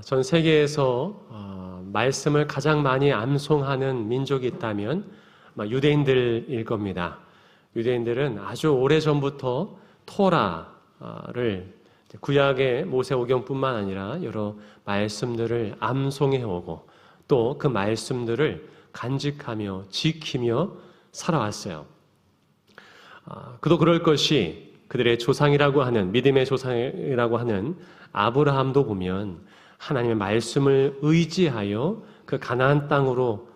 전 세계에서 말씀을 가장 많이 암송하는 민족이 있다면 아마 유대인들일 겁니다. 유대인들은 아주 오래전부터 토라를 구약의 모세오경뿐만 아니라 여러 말씀들을 암송해오고 또 그 말씀들을 간직하며 지키며 살아왔어요. 그도 그럴 것이 그들의 조상이라고 하는, 믿음의 조상이라고 하는 아브라함도 보면 하나님의 말씀을 의지하여 그 가나안 땅으로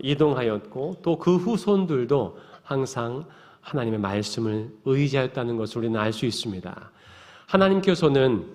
이동하였고 또 그 후손들도 항상 하나님의 말씀을 의지하였다는 것을 우리는 알 수 있습니다. 하나님께서는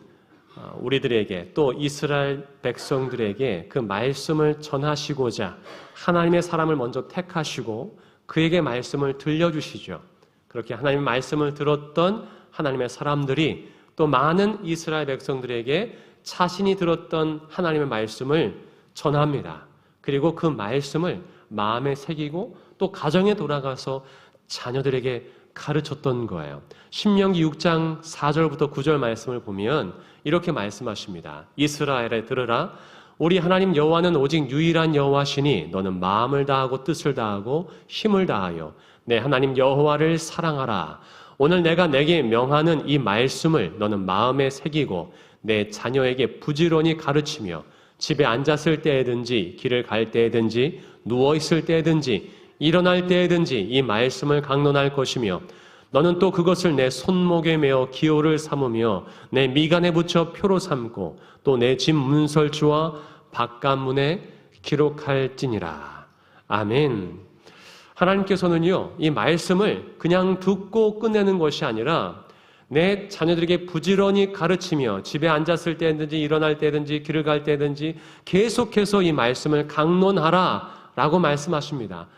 우리들에게 또 이스라엘 백성들에게 그 말씀을 전하시고자 하나님의 사람을 먼저 택하시고 그에게 말씀을 들려주시죠. 그렇게 하나님의 말씀을 들었던 하나님의 사람들이 또 많은 이스라엘 백성들에게 자신이 들었던 하나님의 말씀을 전합니다. 그리고 그 말씀을 마음에 새기고 또 가정에 돌아가서 자녀들에게 가르쳤던 거예요. 신명기 6장 4절부터 9절 말씀을 보면 이렇게 말씀하십니다. 이스라엘에 들으라. 우리 하나님 여호와는 오직 유일한 여호와시니 너는 마음을 다하고 뜻을 다하고 힘을 다하여 내 하나님 여호와를 사랑하라. 오늘 내가 내게 명하는 이 말씀을 너는 마음에 새기고 내 자녀에게 부지런히 가르치며 집에 앉았을 때에든지 길을 갈 때에든지 누워있을 때에든지 일어날 때에든지 이 말씀을 강론할 것이며 너는 또 그것을 내 손목에 메어 기호를 삼으며 내 미간에 붙여 표로 삼고 또 내 집 문설주와 바깥문에 기록할지니라. 아멘. 하나님께서는요, 이 말씀을 그냥 듣고 끝내는 것이 아니라 내 자녀들에게 부지런히 가르치며 집에 앉았을 때든지 일어날 때든지 길을 갈 때든지 계속해서 이 말씀을 강론하라 라고 말씀하십니다.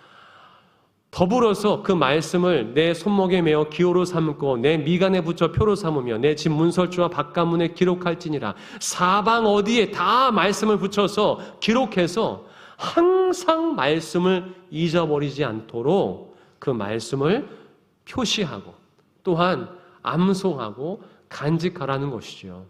더불어서 그 말씀을 내 손목에 메어 기호로 삼고 내 미간에 붙여 표로 삼으며 내 집 문설주와 바깥문에 기록할지니라. 사방 어디에 다 말씀을 붙여서 기록해서 항상 말씀을 잊어버리지 않도록 그 말씀을 표시하고 또한 암송하고 간직하라는 것이죠.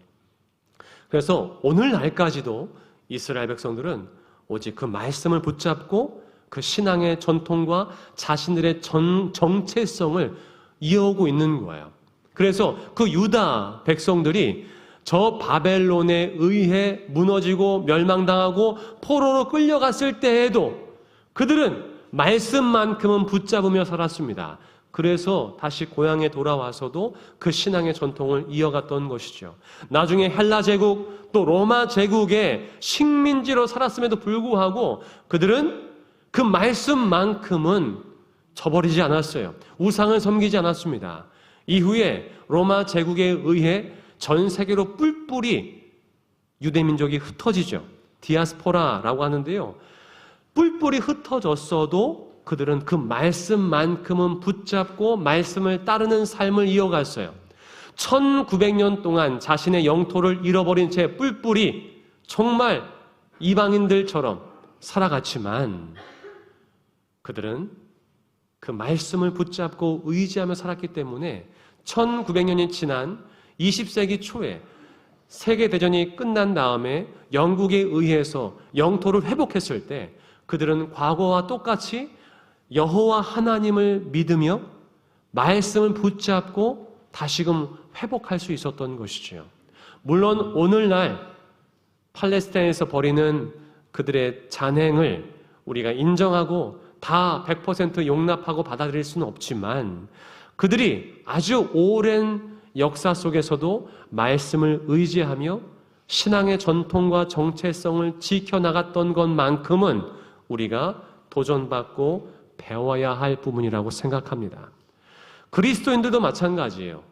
그래서 오늘날까지도 이스라엘 백성들은 오직 그 말씀을 붙잡고 그 신앙의 전통과 자신들의 정체성을 이어오고 있는 거예요. 그래서 그 유다 백성들이 저 바벨론에 의해 무너지고 멸망당하고 포로로 끌려갔을 때에도 그들은 말씀만큼은 붙잡으며 살았습니다. 그래서 다시 고향에 돌아와서도 그 신앙의 전통을 이어갔던 것이죠. 나중에 헬라 제국 또 로마 제국의 식민지로 살았음에도 불구하고 그들은 그 말씀만큼은 저버리지 않았어요. 우상을 섬기지 않았습니다. 이후에 로마 제국에 의해 전 세계로 뿔뿔이 유대민족이 흩어지죠. 디아스포라라고 하는데요. 뿔뿔이 흩어졌어도 그들은 그 말씀만큼은 붙잡고 말씀을 따르는 삶을 이어갔어요. 1900년 동안 자신의 영토를 잃어버린 채 뿔뿔이 정말 이방인들처럼 살아갔지만 그들은 그 말씀을 붙잡고 의지하며 살았기 때문에 1900년이 지난 20세기 초에 세계대전이 끝난 다음에 영국에 의해서 영토를 회복했을 때 그들은 과거와 똑같이 여호와 하나님을 믿으며 말씀을 붙잡고 다시금 회복할 수 있었던 것이죠. 물론 오늘날 팔레스타인에서 벌이는 그들의 잔행을 우리가 인정하고 다 100% 용납하고 받아들일 수는 없지만 그들이 아주 오랜 역사 속에서도 말씀을 의지하며 신앙의 전통과 정체성을 지켜나갔던 것만큼은 우리가 도전받고 배워야 할 부분이라고 생각합니다. 그리스도인들도 마찬가지예요.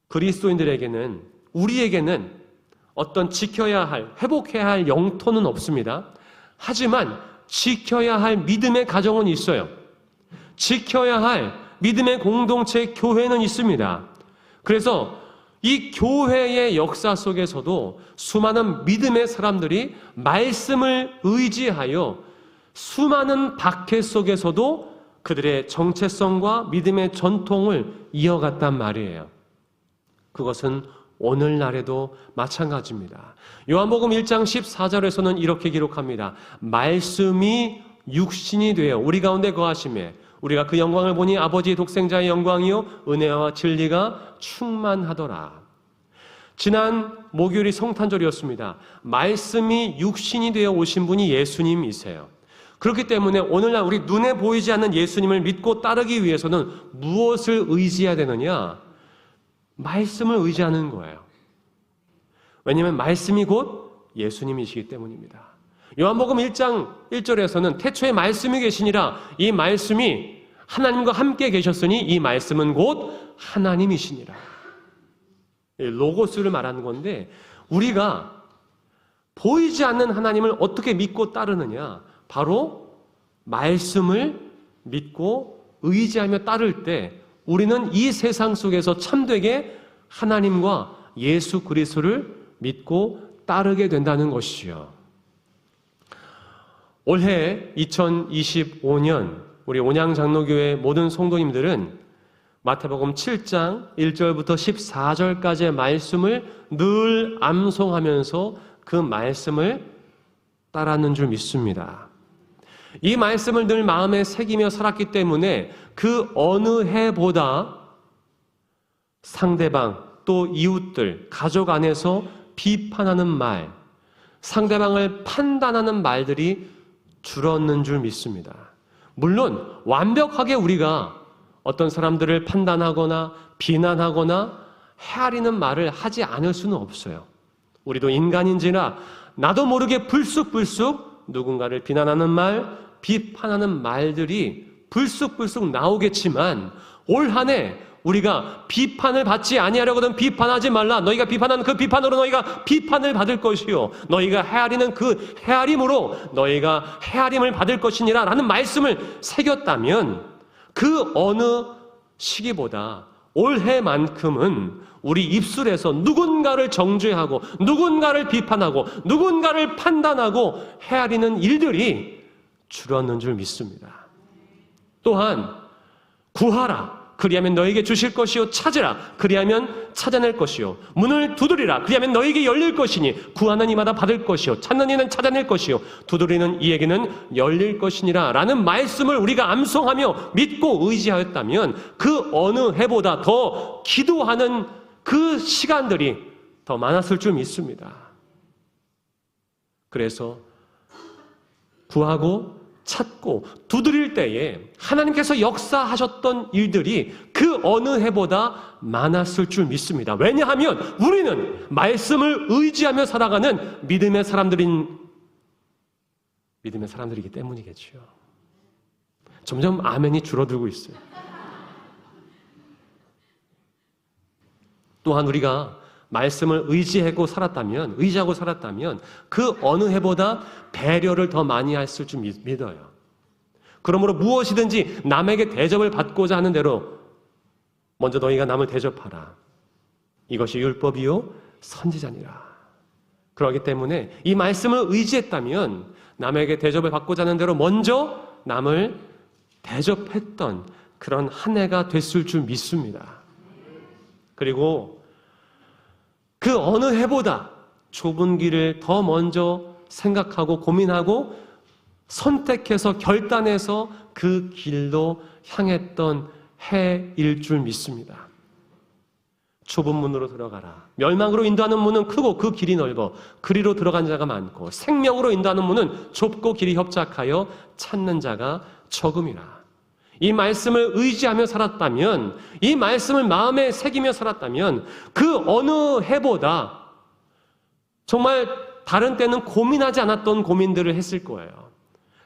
그리스도인들에게는 우리에게는 어떤 지켜야 할, 회복해야 할 영토는 없습니다. 하지만 지켜야 할 믿음의 가정은 있어요. 지켜야 할 믿음의 공동체 교회는 있습니다. 그래서 이 교회의 역사 속에서도 수많은 믿음의 사람들이 말씀을 의지하여 수많은 박해 속에서도 그들의 정체성과 믿음의 전통을 이어갔단 말이에요. 그것은 오늘날에도 마찬가지입니다. 요한복음 1장 14절에서는 이렇게 기록합니다. 말씀이 육신이 되어 우리 가운데 거하심에 우리가 그 영광을 보니 아버지의 독생자의 영광이요 은혜와 진리가 충만하더라. 지난 목요일이 성탄절이었습니다. 말씀이 육신이 되어 오신 분이 예수님이세요. 그렇기 때문에 오늘날 우리 눈에 보이지 않는 예수님을 믿고 따르기 위해서는 무엇을 의지해야 되느냐? 말씀을 의지하는 거예요. 왜냐하면 말씀이 곧 예수님이시기 때문입니다. 요한복음 1장 1절에서는 태초에 말씀이 계시니라, 이 말씀이 하나님과 함께 계셨으니 이 말씀은 곧 하나님이시니라. 로고스를 말하는 건데, 우리가 보이지 않는 하나님을 어떻게 믿고 따르느냐? 바로 말씀을 믿고 의지하며 따를 때 우리는 이 세상 속에서 참되게 하나님과 예수 그리스도를 믿고 따르게 된다는 것이죠. 올해 2025년 우리 온양장로교회 모든 성도님들은 마태복음 7장 1절부터 14절까지의 말씀을 늘 암송하면서 그 말씀을 따랐는 줄 믿습니다. 이 말씀을 늘 마음에 새기며 살았기 때문에 그 어느 해보다 상대방 또 이웃들, 가족 안에서 비판하는 말, 상대방을 판단하는 말들이 줄었는 줄 믿습니다. 물론 완벽하게 우리가 어떤 사람들을 판단하거나 비난하거나 헤아리는 말을 하지 않을 수는 없어요. 우리도 인간인지라 나도 모르게 불쑥불쑥 누군가를 비난하는 말, 비판하는 말들이 불쑥불쑥 나오겠지만 올 한 해 우리가 비판을 받지 아니하려거든 비판하지 말라. 너희가 비판하는 그 비판으로 너희가 비판을 받을 것이요 너희가 헤아리는 그 헤아림으로 너희가 헤아림을 받을 것이니라 라는 말씀을 새겼다면 그 어느 시기보다 올해만큼은 우리 입술에서 누군가를 정죄하고 누군가를 비판하고 누군가를 판단하고 헤아리는 일들이 줄었는 줄 믿습니다. 또한 구하라 그리하면 너에게 주실 것이요 찾으라 그리하면 찾아낼 것이요 문을 두드리라 그리하면 너에게 열릴 것이니 구하는 이마다 받을 것이요 찾는 이는 찾아낼 것이요 두드리는 이에게는 열릴 것이니라 라는 말씀을 우리가 암송하며 믿고 의지하였다면 그 어느 해보다 더 기도하는 그 시간들이 더 많았을 줄 믿습니다. 그래서 구하고 찾고 두드릴 때에 하나님께서 역사하셨던 일들이 그 어느 해보다 많았을 줄 믿습니다. 왜냐하면 우리는 말씀을 의지하며 살아가는 믿음의 사람들이기 때문이겠죠. 점점 아멘이 줄어들고 있어요. 또한 우리가 말씀을 의지하고 살았다면 그 어느 해보다 배려를 더 많이 했을 줄 믿어요. 그러므로 무엇이든지 남에게 대접을 받고자 하는 대로 먼저 너희가 남을 대접하라. 이것이 율법이요 선지자니라. 그렇기 때문에 이 말씀을 의지했다면 남에게 대접을 받고자 하는 대로 먼저 남을 대접했던 그런 한 해가 됐을 줄 믿습니다. 그리고 그 어느 해보다 좁은 길을 더 먼저 생각하고 고민하고 선택해서 결단해서 그 길로 향했던 해일 줄 믿습니다. 좁은 문으로 들어가라. 멸망으로 인도하는 문은 크고 그 길이 넓어 그리로 들어간 자가 많고 생명으로 인도하는 문은 좁고 길이 협착하여 찾는 자가 적음이라. 이 말씀을 의지하며 살았다면, 이 말씀을 마음에 새기며 살았다면 그 어느 해보다 정말 다른 때는 고민하지 않았던 고민들을 했을 거예요.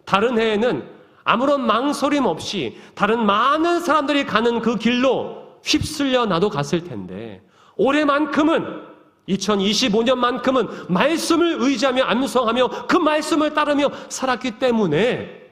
다른 해에는 아무런 망설임 없이 다른 많은 사람들이 가는 그 길로 휩쓸려 나도 갔을 텐데 올해만큼은 2025년만큼은 말씀을 의지하며 암송하며 그 말씀을 따르며 살았기 때문에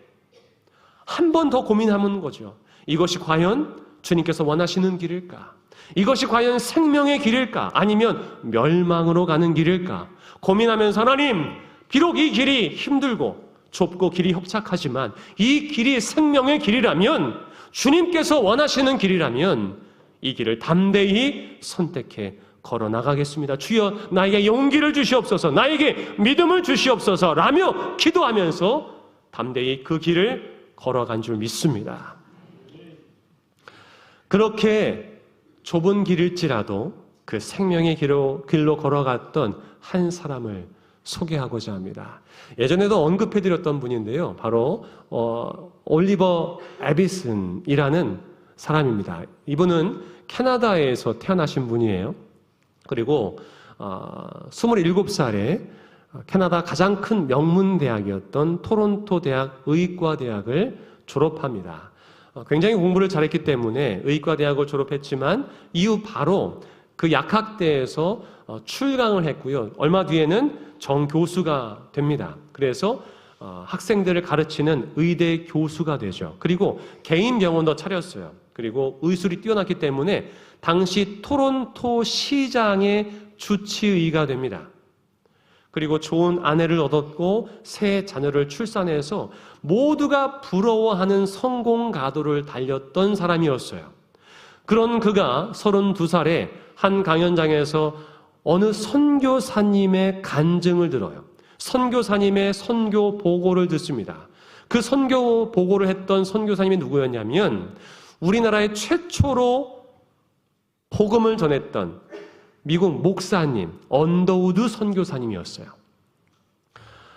한 번 더 고민하는 거죠. 이것이 과연 주님께서 원하시는 길일까? 이것이 과연 생명의 길일까? 아니면 멸망으로 가는 길일까? 고민하면서 하나님, 비록 이 길이 힘들고 좁고 길이 협착하지만 이 길이 생명의 길이라면, 주님께서 원하시는 길이라면 이 길을 담대히 선택해 걸어 나가겠습니다. 주여 나에게 용기를 주시옵소서, 나에게 믿음을 주시옵소서 라며 기도하면서 담대히 그 길을 걸어간 줄 믿습니다. 그렇게 좁은 길일지라도 그 생명의 길로 걸어갔던 한 사람을 소개하고자 합니다. 예전에도 언급해드렸던 분인데요. 바로 올리버 에비슨이라는 사람입니다. 이분은 캐나다에서 태어나신 분이에요. 그리고 27살에 캐나다 가장 큰 명문대학이었던 토론토 대학 의과대학을 졸업합니다. 굉장히 공부를 잘했기 때문에 의과대학을 졸업했지만 이후 바로 그 약학대에서 출강을 했고요. 얼마 뒤에는 정교수가 됩니다. 그래서 학생들을 가르치는 의대 교수가 되죠. 그리고 개인 병원도 차렸어요. 그리고 의술이 뛰어났기 때문에 당시 토론토 시장의 주치의가 됩니다. 그리고 좋은 아내를 얻었고 새 자녀를 출산해서 모두가 부러워하는 성공 가도를 달렸던 사람이었어요. 그런 그가 32살에 한 강연장에서 어느 선교사님의 간증을 들어요. 선교사님의 선교 보고를 듣습니다. 그 선교 보고를 했던 선교사님이 누구였냐면 우리나라의 최초로 복음을 전했던 미국 목사님 언더우드 선교사님이었어요.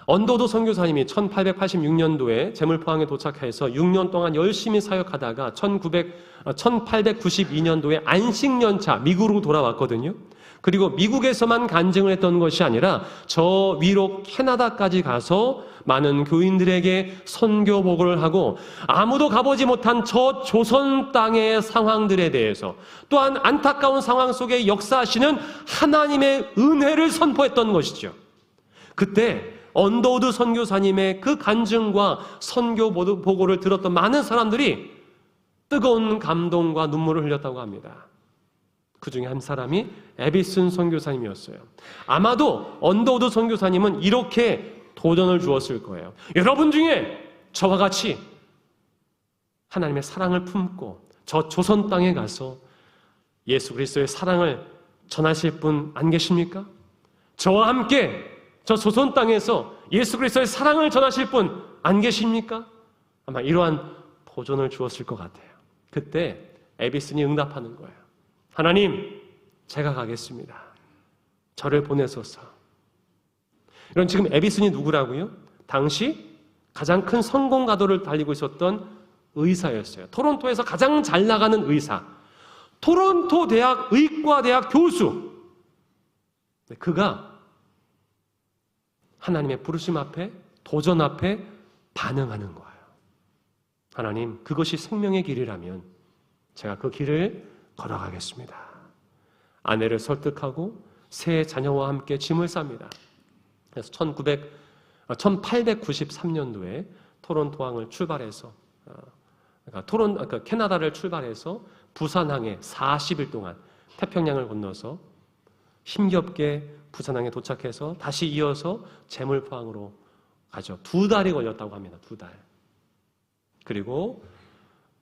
언더우드 선교사님이 1886년도에 제물포항에 도착해서 6년 동안 열심히 사역하다가 1892년도에 안식년차 미국으로 돌아왔거든요. 그리고 미국에서만 간증을 했던 것이 아니라 저 위로 캐나다까지 가서 많은 교인들에게 선교 보고를 하고 아무도 가보지 못한 저 조선 땅의 상황들에 대해서 또한 안타까운 상황 속에 역사하시는 하나님의 은혜를 선포했던 것이죠. 그때 언더우드 선교사님의 그 간증과 선교 보고를 들었던 많은 사람들이 뜨거운 감동과 눈물을 흘렸다고 합니다. 그 중에 한 사람이 에비슨 선교사님이었어요. 아마도 언더우드 선교사님은 이렇게 도전을 주었을 거예요. 여러분 중에 저와 같이 하나님의 사랑을 품고 저 조선 땅에 가서 예수 그리스도의 사랑을 전하실 분 안 계십니까? 저와 함께 저 조선 땅에서 예수 그리스도의 사랑을 전하실 분 안 계십니까? 아마 이러한 도전을 주었을 것 같아요. 그때 에비슨이 응답하는 거예요. 하나님, 제가 가겠습니다. 저를 보내소서. 이런 지금 에비슨이 누구라고요? 당시 가장 큰 성공 가도를 달리고 있었던 의사였어요. 토론토에서 가장 잘 나가는 의사. 토론토 대학 의과대학 교수. 그가 하나님의 부르심 앞에, 도전 앞에 반응하는 거예요. 하나님, 그것이 생명의 길이라면 제가 그 길을 걸어가겠습니다. 아내를 설득하고 새 자녀와 함께 짐을 쌉니다. 그래서 1893년도에 토론토항을 출발해서 캐나다를 출발해서 부산항에 40일 동안 태평양을 건너서 힘겹게 부산항에 도착해서 다시 이어서 제물포항으로 가죠. 2달이 걸렸다고 합니다. 2달. 그리고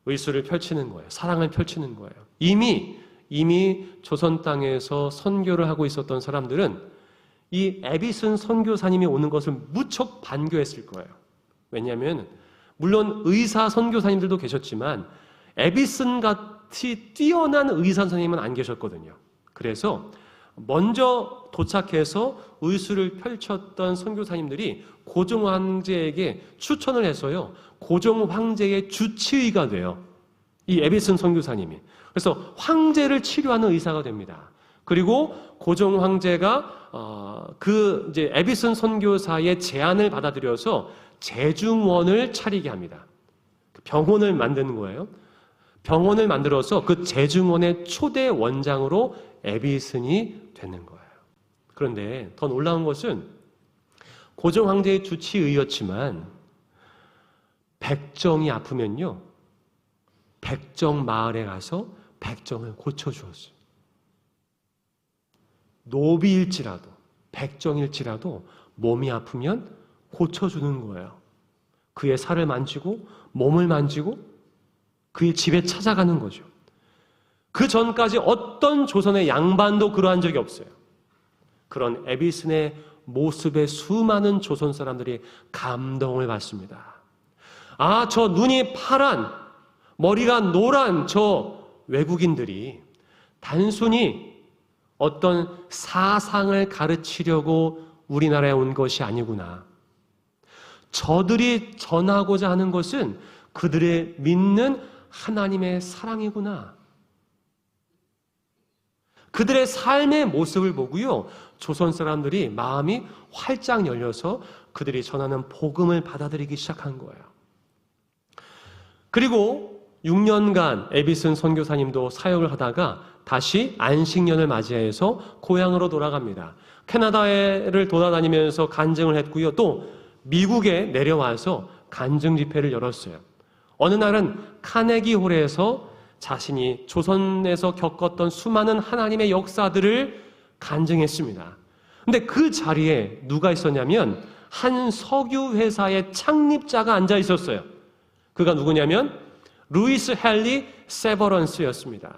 의술을 펼치는 거예요. 사랑을 펼치는 거예요. 이미 조선 땅에서 선교를 하고 있었던 사람들은 이 에비슨 선교사님이 오는 것을 무척 반겨했을 거예요. 왜냐하면 물론 의사 선교사님들도 계셨지만 에비슨 같이 뛰어난 의사 선생님은 안 계셨거든요. 그래서 먼저 도착해서 의술을 펼쳤던 선교사님들이 고종 황제에게 추천을 해서요. 고종 황제의 주치의가 돼요. 이 에비슨 선교사님이. 그래서 황제를 치료하는 의사가 됩니다. 그리고 고종 황제가 이제 에비슨 선교사의 제안을 받아들여서 제중원을 차리게 합니다. 병원을 만드는 거예요. 병원을 만들어서 그 제중원의 초대 원장으로 에비슨이 되는 거예요. 그런데 더 놀라운 것은 고종 황제의 주치의였지만 백정이 아프면요. 백정 마을에 가서 백정을 고쳐주었어요. 노비일지라도 백정일지라도 몸이 아프면 고쳐주는 거예요. 그의 살을 만지고 몸을 만지고 그의 집에 찾아가는 거죠. 그 전까지 어떤 조선의 양반도 그러한 적이 없어요. 그런 에비슨의 모습에 수많은 조선 사람들이 감동을 받습니다. 아, 저 눈이 파란, 머리가 노란 저 외국인들이 단순히 어떤 사상을 가르치려고 우리나라에 온 것이 아니구나. 저들이 전하고자 하는 것은 그들의 믿는 하나님의 사랑이구나. 그들의 삶의 모습을 보고요, 조선 사람들이 마음이 활짝 열려서 그들이 전하는 복음을 받아들이기 시작한 거예요. 그리고 6년간 에비슨 선교사님도 사역을 하다가 다시 안식년을 맞이해서 고향으로 돌아갑니다. 캐나다를 돌아다니면서 간증을 했고요. 또 미국에 내려와서 간증 집회를 열었어요. 어느 날은 카네기 홀에서 자신이 조선에서 겪었던 수많은 하나님의 역사들을 간증했습니다. 근데 그 자리에 누가 있었냐면 한 석유 회사의 창립자가 앉아 있었어요. 그가 누구냐면 루이스 헨리 세버런스였습니다.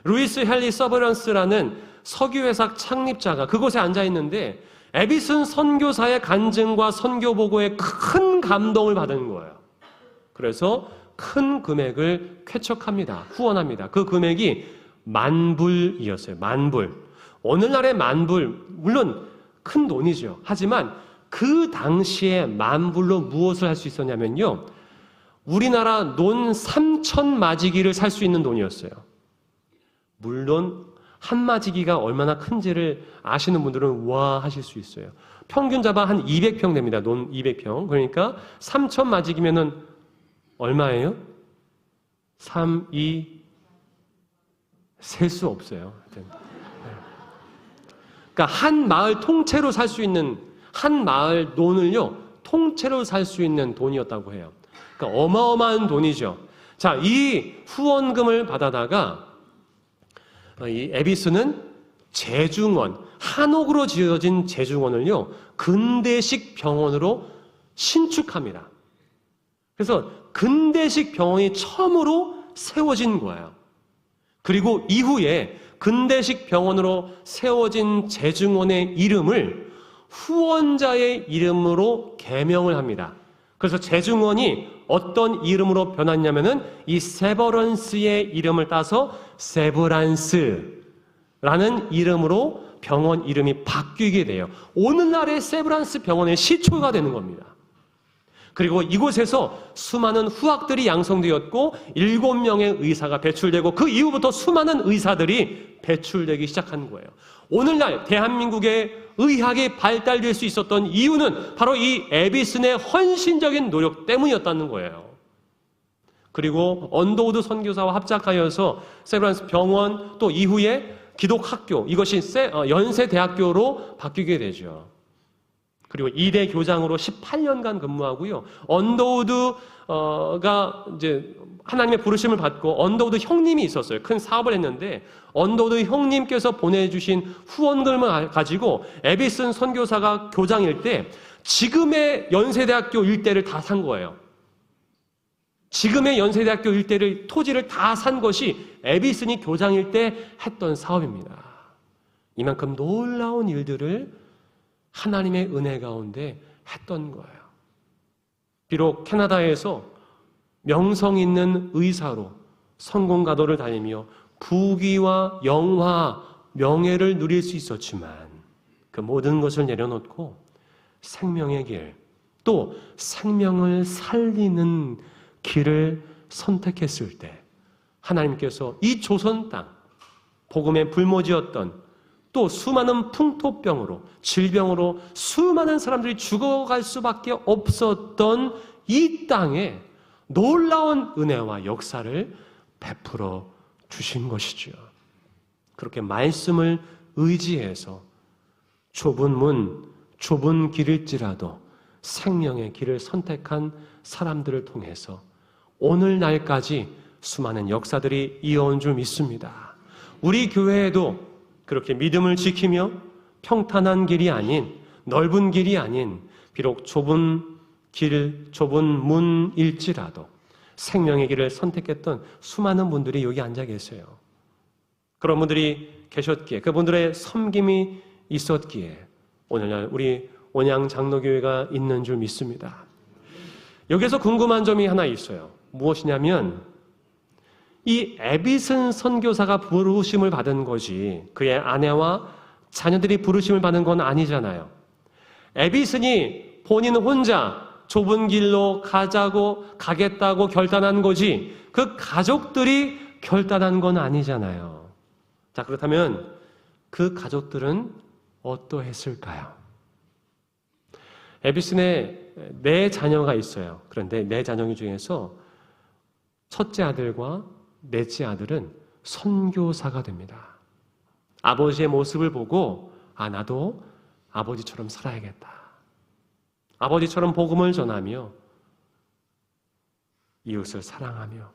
루이스 헨리 세버런스라는 석유회사 창립자가 그곳에 앉아 있는데 에비슨 선교사의 간증과 선교 보고에 큰 감동을 받은 거예요. 그래서 큰 금액을 쾌척합니다. 후원합니다. 그 금액이 10,000불이었어요. 10,000불. 오늘날의 10,000불, 물론 큰 돈이죠. 하지만 그 당시에 10,000불로 무엇을 할 수 있었냐면요, 우리나라 논 3,000마지기를 살 수 있는 돈이었어요. 물론 한 마지기가 얼마나 큰지를 아시는 분들은 와 하실 수 있어요. 평균 잡아 한 200평 됩니다. 논 200평. 그러니까 3,000마지기면은 얼마예요? 3, 2, 셀 수 없어요. 그러니까 한 마을 통째로 살 수 있는, 한 마을 논을요, 통째로 살 수 있는 돈이었다고 해요. 그러니까 어마어마한 돈이죠. 자, 이 후원금을 받아다가 이 에비스는 제중원, 한옥으로 지어진 제중원을요, 근대식 병원으로 신축합니다. 그래서 근대식 병원이 처음으로 세워진 거예요. 그리고 이후에 근대식 병원으로 세워진 제중원의 이름을 후원자의 이름으로 개명을 합니다. 그래서 제중원이 어떤 이름으로 변했냐면은 이 세버런스의 이름을 따서 세브란스라는 이름으로 병원 이름이 바뀌게 돼요. 오늘날의 세브란스 병원의 시초가 되는 겁니다. 그리고 이곳에서 수많은 후학들이 양성되었고 7명의 의사가 배출되고 그 이후부터 수많은 의사들이 배출되기 시작한 거예요. 오늘날 대한민국의 의학이 발달될 수 있었던 이유는 바로 이 에비슨의 헌신적인 노력 때문이었다는 거예요. 그리고 언더우드 선교사와 합작하여서 세브란스 병원, 또 이후에 기독학교, 이것이 연세대학교로 바뀌게 되죠. 그리고 2대 교장으로 18년간 근무하고요. 언더우드가 이제 하나님의 부르심을 받고 언더우드 형님이 있었어요. 큰 사업을 했는데 언더우드 형님께서 보내주신 후원금을 가지고 에비슨 선교사가 교장일 때 지금의 연세대학교 일대를 다 산 거예요. 지금의 연세대학교 일대를, 토지를 다 산 것이 에비슨이 교장일 때 했던 사업입니다. 이만큼 놀라운 일들을 하나님의 은혜 가운데 했던 거예요. 비록 캐나다에서 명성 있는 의사로 성공가도를 다니며 부귀와 영화, 명예를 누릴 수 있었지만 그 모든 것을 내려놓고 생명의 길, 또 생명을 살리는 길을 선택했을 때 하나님께서 이 조선 땅, 복음의 불모지였던 또 수많은 풍토병으로, 질병으로 수많은 사람들이 죽어갈 수밖에 없었던 이 땅에 놀라운 은혜와 역사를 베풀어 주신 것이죠. 그렇게 말씀을 의지해서 좁은 문, 좁은 길일지라도 생명의 길을 선택한 사람들을 통해서 오늘날까지 수많은 역사들이 이어온 줄 믿습니다. 우리 교회에도 그렇게 믿음을 지키며 평탄한 길이 아닌, 넓은 길이 아닌, 비록 좁은 길, 좁은 문일지라도 생명의 길을 선택했던 수많은 분들이 여기 앉아 계세요. 그런 분들이 계셨기에, 그분들의 섬김이 있었기에 오늘날 우리 온양 장로교회가 있는 줄 믿습니다. 여기서 궁금한 점이 하나 있어요. 무엇이냐면 이 에빗은 선교사가 부르심을 받은 거지 그의 아내와 자녀들이 부르심을 받은 건 아니잖아요. 에빗은이 본인 혼자 좁은 길로 가겠다고 결단한 거지 그 가족들이 결단한 건 아니잖아요. 자, 그렇다면 그 가족들은 어떠했을까요? 에빗슨의 4자녀가 있어요. 그런데 4자녀 중에서 첫째 아들과 넷째 아들은 선교사가 됩니다. 아버지의 모습을 보고 나도 아버지처럼 살아야겠다. 아버지처럼 복음을 전하며 이웃을 사랑하며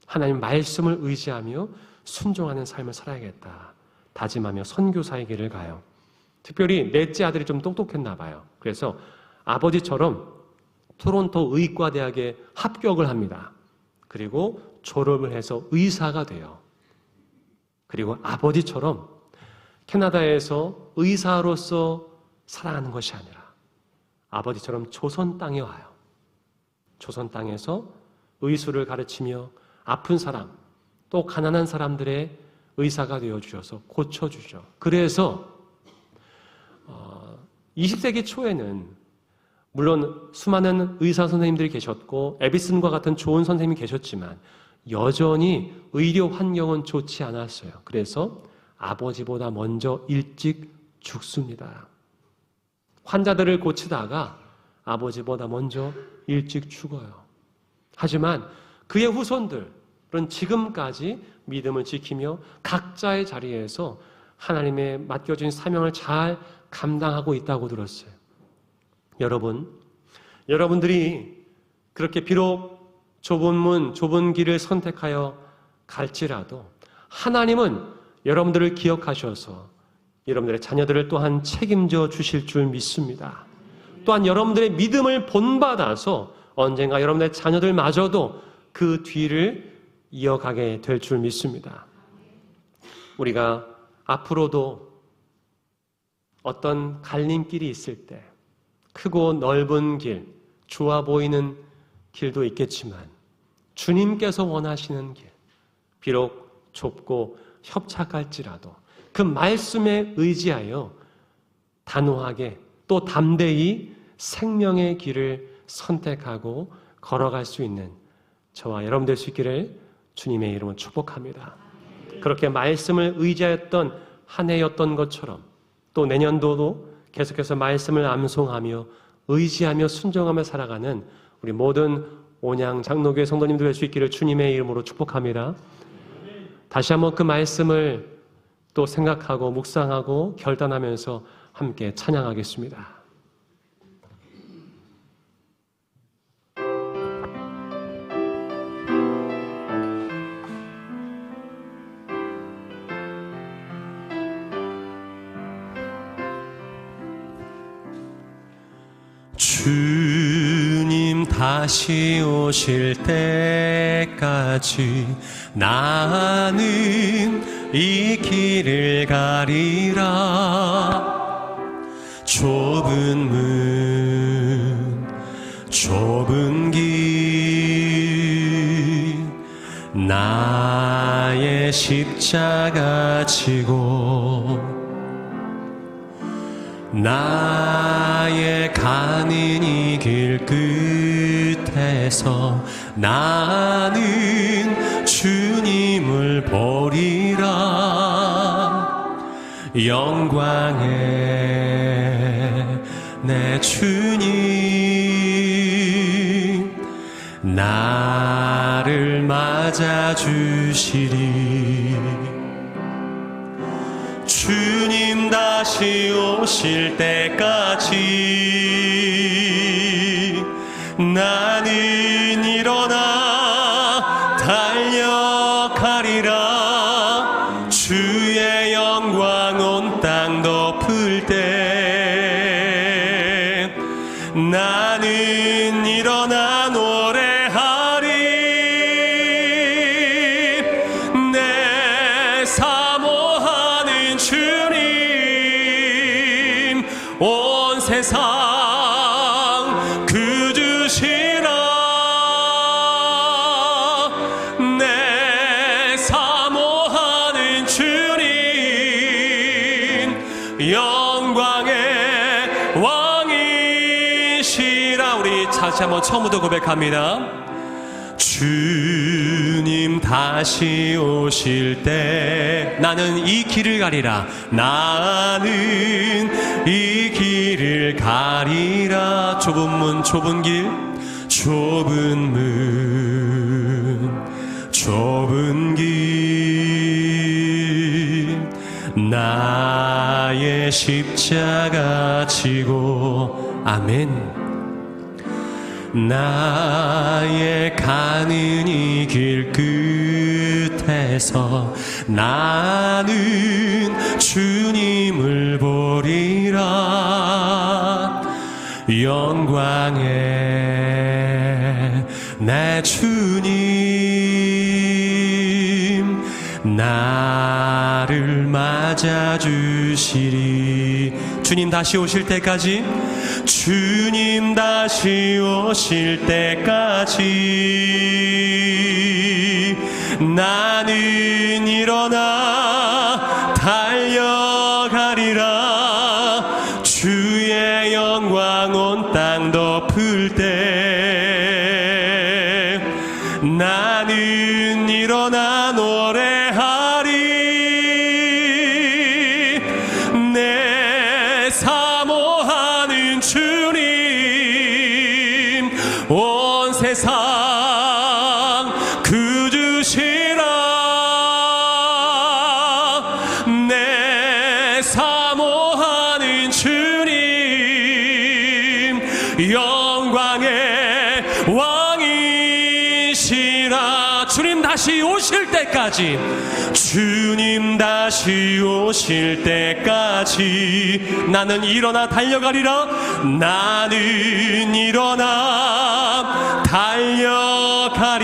하나님 말씀을 의지하며 순종하는 삶을 살아야겠다. 다짐하며 선교사의 길을 가요. 특별히 넷째 아들이 좀 똑똑했나 봐요. 그래서 아버지처럼 토론토 의과대학에 합격을 합니다. 그리고 졸업을 해서 의사가 돼요. 그리고 아버지처럼 캐나다에서 의사로서 살아가는 것이 아니라 아버지처럼 조선 땅에 와요. 조선 땅에서 의술을 가르치며 아픈 사람, 또 가난한 사람들의 의사가 되어주셔서 고쳐주죠. 그래서 20세기 초에는 물론 수많은 의사 선생님들이 계셨고 에비슨과 같은 좋은 선생님이 계셨지만 여전히 의료 환경은 좋지 않았어요. 그래서 아버지보다 먼저 일찍 죽습니다. 환자들을 고치다가 아버지보다 먼저 일찍 죽어요. 하지만 그의 후손들은 지금까지 믿음을 지키며 각자의 자리에서 하나님의 맡겨진 사명을 잘 감당하고 있다고 들었어요. 여러분들이 그렇게 비록 좁은 문, 좁은 길을 선택하여 갈지라도 하나님은 여러분들을 기억하셔서 여러분들의 자녀들을 또한 책임져 주실 줄 믿습니다. 또한 여러분들의 믿음을 본받아서 언젠가 여러분들의 자녀들마저도 그 뒤를 이어가게 될 줄 믿습니다. 우리가 앞으로도 어떤 갈림길이 있을 때 크고 넓은 길, 좋아 보이는 길도 있겠지만 주님께서 원하시는 길, 비록 좁고 협착할지라도 그 말씀에 의지하여 단호하게 또 담대히 생명의 길을 선택하고 걸어갈 수 있는 저와 여러분 될 수 있기를 주님의 이름으로 축복합니다. 그렇게 말씀을 의지하였던 한 해였던 것처럼 또 내년도도 계속해서 말씀을 암송하며 의지하며 순종하며 살아가는 우리 모든 온양 장로교회 성도님들 될 수 있기를 주님의 이름으로 축복합니다. 다시 한번 그 말씀을 또 생각하고 묵상하고 결단하면서 함께 찬양하겠습니다. 주님 다시 오실 때까지 나는 이 길을 가리라. 좁은 문, 좁은 길, 나의 십자가 지고 나의 가는 이 길 끝에서 나는 주님을 보리라. 영광의 내 주님 나를 맞아주시리. 주님 다시 오실 때까지 나는 일어나 달려가리라. 주의 영광 온 땅 덮을 때 나는 일어나 노래하리. 내 삶 믿습니다. 우리 다시 한번 처음부터 고백합니다. 주님 다시 오실 때 나는 이 길을 가리라. 나는 이 길을 가리라. 좁은 문 좁은 길, 좁은 문 좁은 길, 나의 십자가 지고. 아멘. 나의 가는 이 길 끝에서 나는 주님을 보리라. 영광의 내 주님 나를 맞아주시리. 주님 다시 오실 때까지, 주님 다시 오실 때까지 나는 일어나 달려가리라. 주의 영광 온 땅 덮을 때 나는 일어나 노래하리. 내 사모하는 주님 온 세상 그 주시라. 내 사모하는 주님 영광의 왕이시라. 주님 다시 오실 때까지, 주님 다시 오실 때까지 나는 일어나 달려가리라. 나는 일어나 달려가리라.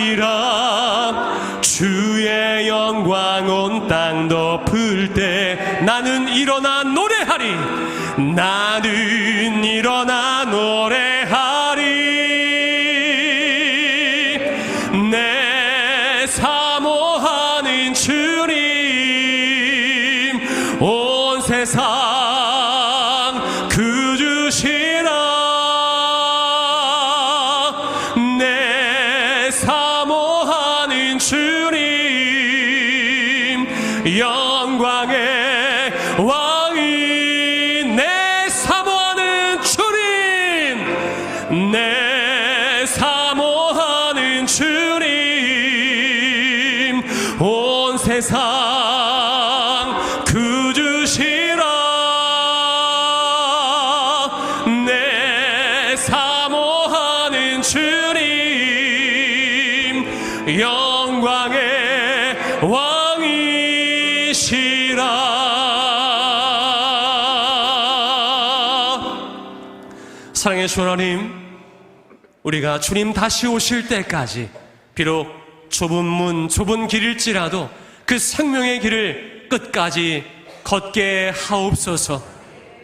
주의 영광 온 땅 덮을 때 나는 일어나 노래하리. 나는 일어나 노래하리. 내 사모하는 주님 온 세상 그 주시라. 내 사모하는 주님 영광의 왕이. 내 사모하는 주님, 내 사모하는 주님 온 세상 그 주시라. 내 사모하는 주님 영광의 왕이시라. 사랑의 주 하나님, 우리가 주님 다시 오실 때까지 비록 좁은 문 좁은 길일지라도 그 생명의 길을 끝까지 걷게 하옵소서.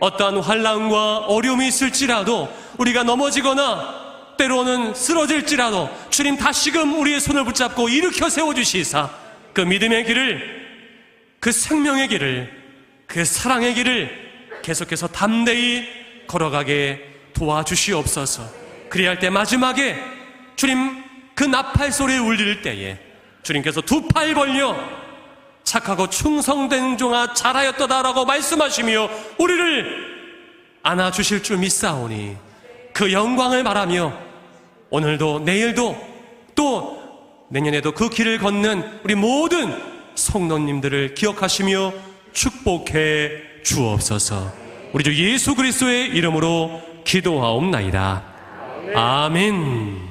어떠한 환난과 어려움이 있을지라도, 우리가 넘어지거나 때로는 쓰러질지라도 주님 다시금 우리의 손을 붙잡고 일으켜 세워주시사 그 믿음의 길을, 그 생명의 길을, 그 사랑의 길을 계속해서 담대히 걸어가게 도와주시옵소서. 그리할 때 마지막에 주님 그 나팔 소리에 울릴 때에 주님께서 두 팔 벌려 착하고 충성된 종아 잘하였도다라고 말씀하시며 우리를 안아주실 줄 믿사오니 그 영광을 바라며 오늘도 내일도 또 내년에도 그 길을 걷는 우리 모든 성도님들을 기억하시며 축복해 주옵소서. 우리 주 예수 그리스도의 이름으로 기도하옵나이다. 아멘.